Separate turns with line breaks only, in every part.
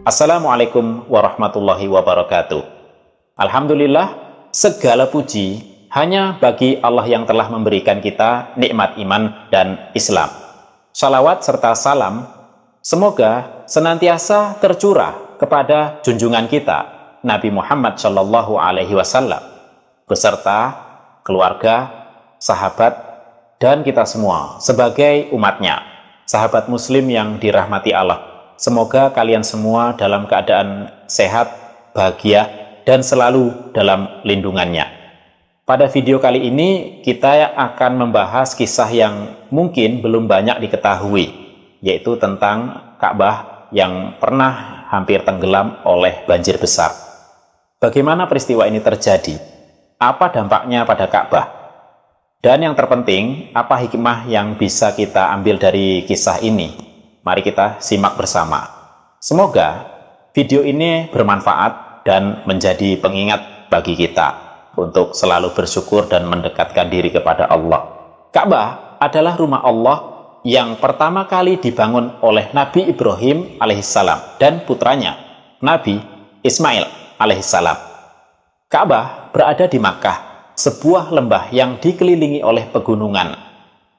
Assalamualaikum warahmatullahi wabarakatuh. Alhamdulillah, segala puji hanya bagi Allah yang telah memberikan kita nikmat iman dan Islam. Salawat serta salam semoga senantiasa tercurah kepada junjungan kita Nabi Muhammad SAW beserta keluarga, sahabat, dan kita semua sebagai umatnya, sahabat muslim yang dirahmati Allah. Semoga kalian semua dalam keadaan sehat, bahagia, dan selalu dalam lindungannya. Pada video kali ini, kita akan membahas kisah yang mungkin belum banyak diketahui, yaitu tentang Ka'bah yang pernah hampir tenggelam oleh banjir besar. Bagaimana peristiwa ini terjadi? Apa dampaknya pada Ka'bah? Dan yang terpenting, apa hikmah yang bisa kita ambil dari kisah ini? Mari kita simak bersama. Semoga video ini bermanfaat dan menjadi pengingat bagi kita untuk selalu bersyukur dan mendekatkan diri kepada Allah. Ka'bah adalah rumah Allah yang pertama kali dibangun oleh Nabi Ibrahim alaihissalam dan putranya Nabi Ismail alaihissalam. Ka'bah berada di Makkah, sebuah lembah yang dikelilingi oleh pegunungan.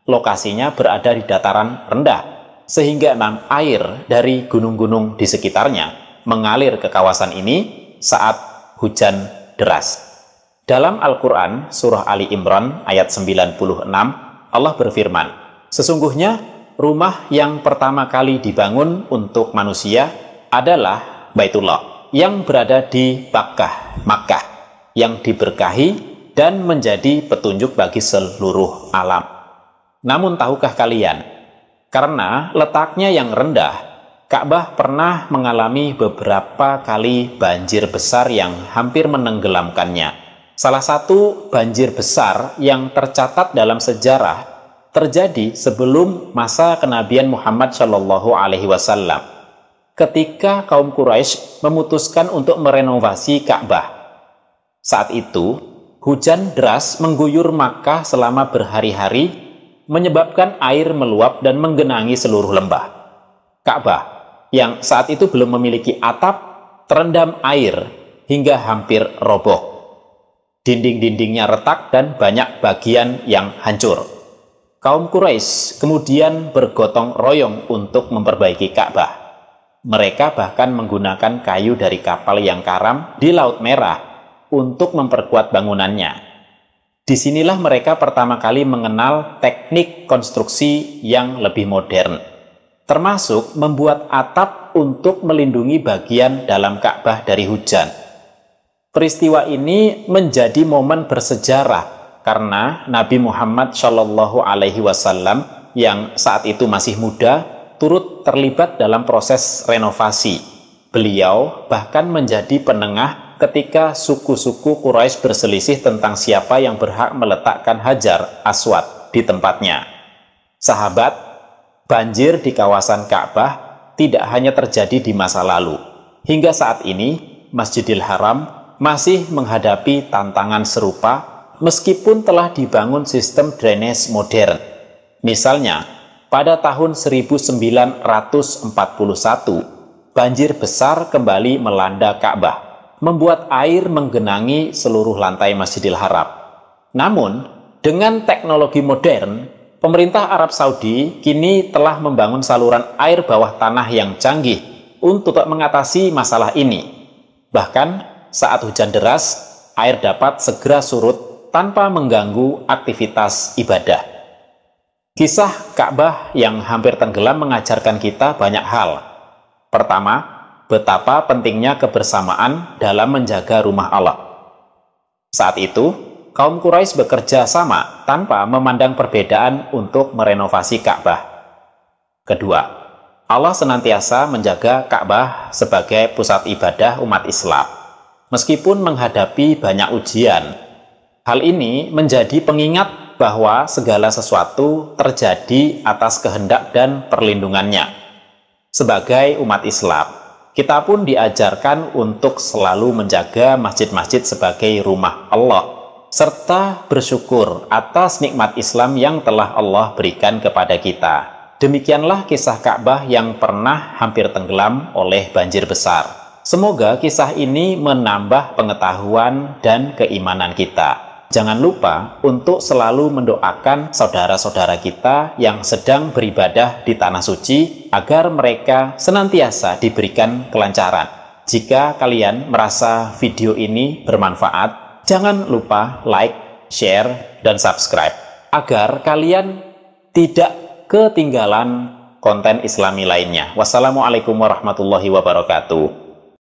Lokasinya berada di dataran rendah, sehingga air dari gunung-gunung di sekitarnya mengalir ke kawasan ini saat hujan deras. Dalam Al-Quran, surah Ali Imran ayat 96, Allah berfirman, "Sesungguhnya rumah yang pertama kali dibangun untuk manusia adalah Baitullah, yang berada di Makkah, yang diberkahi dan menjadi petunjuk bagi seluruh alam." Namun tahukah kalian, karena letaknya yang rendah, Ka'bah pernah mengalami beberapa kali banjir besar yang hampir menenggelamkannya. Salah satu banjir besar yang tercatat dalam sejarah terjadi sebelum masa kenabian Muhammad SAW, ketika kaum Quraisy memutuskan untuk merenovasi Ka'bah. Saat itu, hujan deras mengguyur Makkah selama berhari-hari, menyebabkan air meluap dan menggenangi seluruh lembah. Ka'bah yang saat itu belum memiliki atap terendam air hingga hampir roboh. Dinding-dindingnya retak dan banyak bagian yang hancur. Kaum Quraisy kemudian bergotong royong untuk memperbaiki Ka'bah. Mereka bahkan menggunakan kayu dari kapal yang karam di Laut Merah untuk memperkuat bangunannya. Disinilah mereka pertama kali mengenal teknik konstruksi yang lebih modern, termasuk membuat atap untuk melindungi bagian dalam Ka'bah dari hujan. Peristiwa ini menjadi momen bersejarah karena Nabi Muhammad SAW yang saat itu masih muda turut terlibat dalam proses renovasi. Beliau bahkan menjadi penengah ketika suku-suku Quraisy berselisih tentang siapa yang berhak meletakkan Hajar Aswad di tempatnya. Sahabat, banjir di kawasan Ka'bah tidak hanya terjadi di masa lalu. Hingga saat ini, Masjidil Haram masih menghadapi tantangan serupa meskipun telah dibangun sistem drainase modern. Misalnya, pada tahun 1941, banjir besar kembali melanda Ka'bah, membuat air menggenangi seluruh lantai Masjidil Haram. Namun, dengan teknologi modern, pemerintah Arab Saudi kini telah membangun saluran air bawah tanah yang canggih untuk mengatasi masalah ini. Bahkan, saat hujan deras, air dapat segera surut tanpa mengganggu aktivitas ibadah. Kisah Ka'bah yang hampir tenggelam mengajarkan kita banyak hal. Pertama, betapa pentingnya kebersamaan dalam menjaga rumah Allah. Saat itu, kaum Quraisy bekerja sama tanpa memandang perbedaan untuk merenovasi Ka'bah. Kedua, Allah senantiasa menjaga Ka'bah sebagai pusat ibadah umat Islam. Meskipun menghadapi banyak ujian, hal ini menjadi pengingat bahwa segala sesuatu terjadi atas kehendak dan perlindungannya. Sebagai umat Islam, kita pun diajarkan untuk selalu menjaga masjid-masjid sebagai rumah Allah, serta bersyukur atas nikmat Islam yang telah Allah berikan kepada kita. Demikianlah kisah Ka'bah yang pernah hampir tenggelam oleh banjir besar. Semoga kisah ini menambah pengetahuan dan keimanan kita. Jangan lupa untuk selalu mendoakan saudara-saudara kita yang sedang beribadah di Tanah Suci agar mereka senantiasa diberikan kelancaran. Jika kalian merasa video ini bermanfaat, jangan lupa like, share, dan subscribe agar kalian tidak ketinggalan konten Islami lainnya. Wassalamualaikum warahmatullahi wabarakatuh.